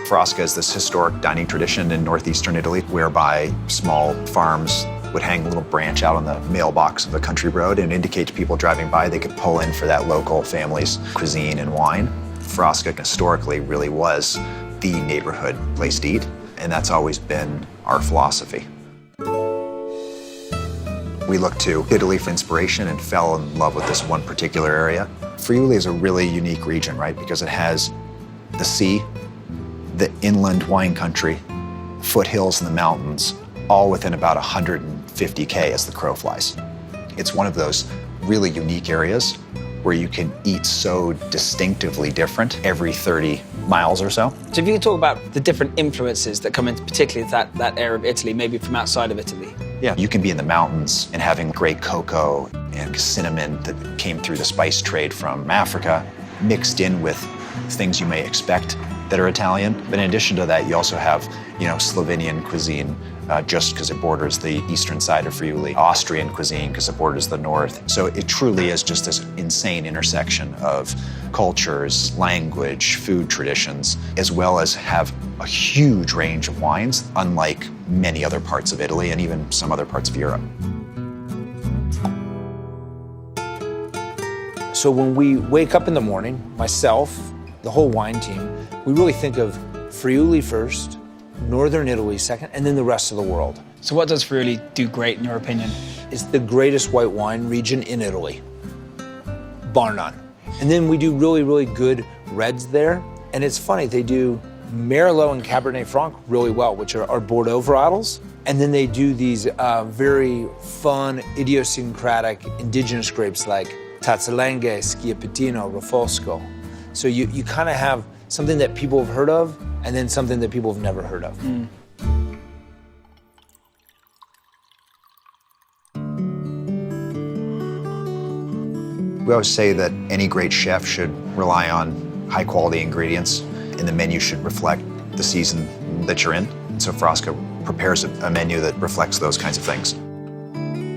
Frasca is this historic dining tradition in northeastern Italy whereby small farms would hang a little branch out on the mailbox of a country road and indicate to people driving by they could pull in for that local family's cuisine and wine. Frasca historically really was the neighborhood place to eat, and that's always been our philosophy. We looked to Italy for inspiration and fell in love with this one particular area. Friuli is a really unique region, right? Because it has the sea, the inland wine country, foothills in the mountains, all within about 150K as the crow flies. It's one of those really unique areas where you can eat so distinctively different every 30 miles or so. So if you could talk about the different influences that come into particularly that area of Italy, maybe from outside of Italy. Yeah, you can be in the mountains and having great cocoa and cinnamon that came through the spice trade from Africa, mixed in with things you may expect that are Italian. But in addition to that, you also have, Slovenian cuisine, just because it borders the eastern side of Friuli, Austrian cuisine because it borders the north. So it truly is just this insane intersection of cultures, language, food traditions, as well as have a huge range of wines, unlike many other parts of Italy and even some other parts of Europe. So when we wake up in the morning, myself, the whole wine team, we really think of Friuli first, Northern Italy second, and then the rest of the world. So what does Friuli do great in your opinion? It's the greatest white wine region in Italy, bar none. And then we do really, really good reds there. And it's funny, they do Merlot and Cabernet Franc really well, which are our Bordeaux varietals. And then they do these very fun, idiosyncratic indigenous grapes like Tazzalenghe, Schiapettino, Rafosco. So you kind of have something that people have heard of and then something that people have never heard of. We always say that any great chef should rely on high quality ingredients and the menu should reflect the season that you're in. So Frasca prepares a menu that reflects those kinds of things.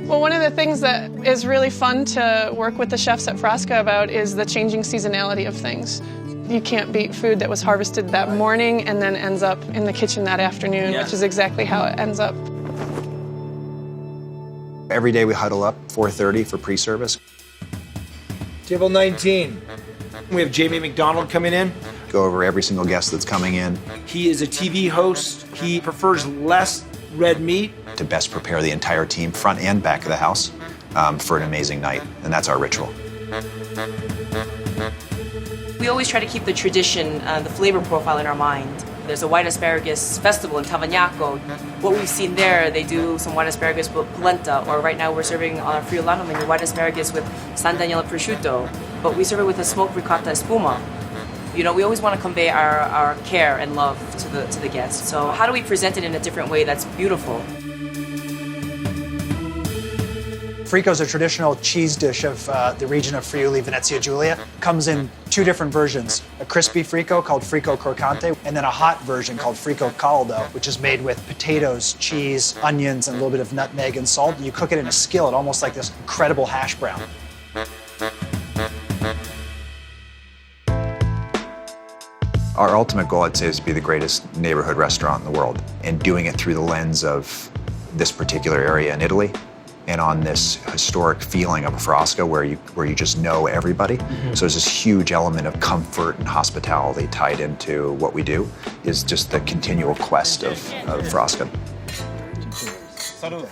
Well, one of the things that is really fun to work with the chefs at Frasca about is the changing seasonality of things. You can't beat food that was harvested that morning and then ends up in the kitchen that afternoon, which is exactly how it ends up. Every day we huddle up 4:30 for pre-service. Table 19. We have Jamie McDonald coming in. Go over every single guest that's coming in. He is a TV host. He prefers less red meat. To best prepare the entire team, front and back of the house, for an amazing night, and that's our ritual. We always try to keep the tradition, the flavor profile in our mind. There's a white asparagus festival in Tavagnacco. What we've seen there, they do some white asparagus with polenta, or right now we're serving on our Friulano menu white asparagus with San Daniele prosciutto, but we serve it with a smoked ricotta espuma. We always want to convey our care and love to the guests. So how do we present it in a different way that's beautiful? Frico is a traditional cheese dish of the region of Friuli-Venezia Giulia. Comes in two different versions, a crispy frico called frico croccante, and then a hot version called frico caldo, which is made with potatoes, cheese, onions, and a little bit of nutmeg and salt. And you cook it in a skillet, almost like this incredible hash brown. Our ultimate goal, I'd say, is to be the greatest neighborhood restaurant in the world, and doing it through the lens of this particular area in Italy, and on this historic feeling of a Frasca where you just know everybody. So there's this huge element of comfort and hospitality tied into what we do, is just the continual quest of Frasca. Salud.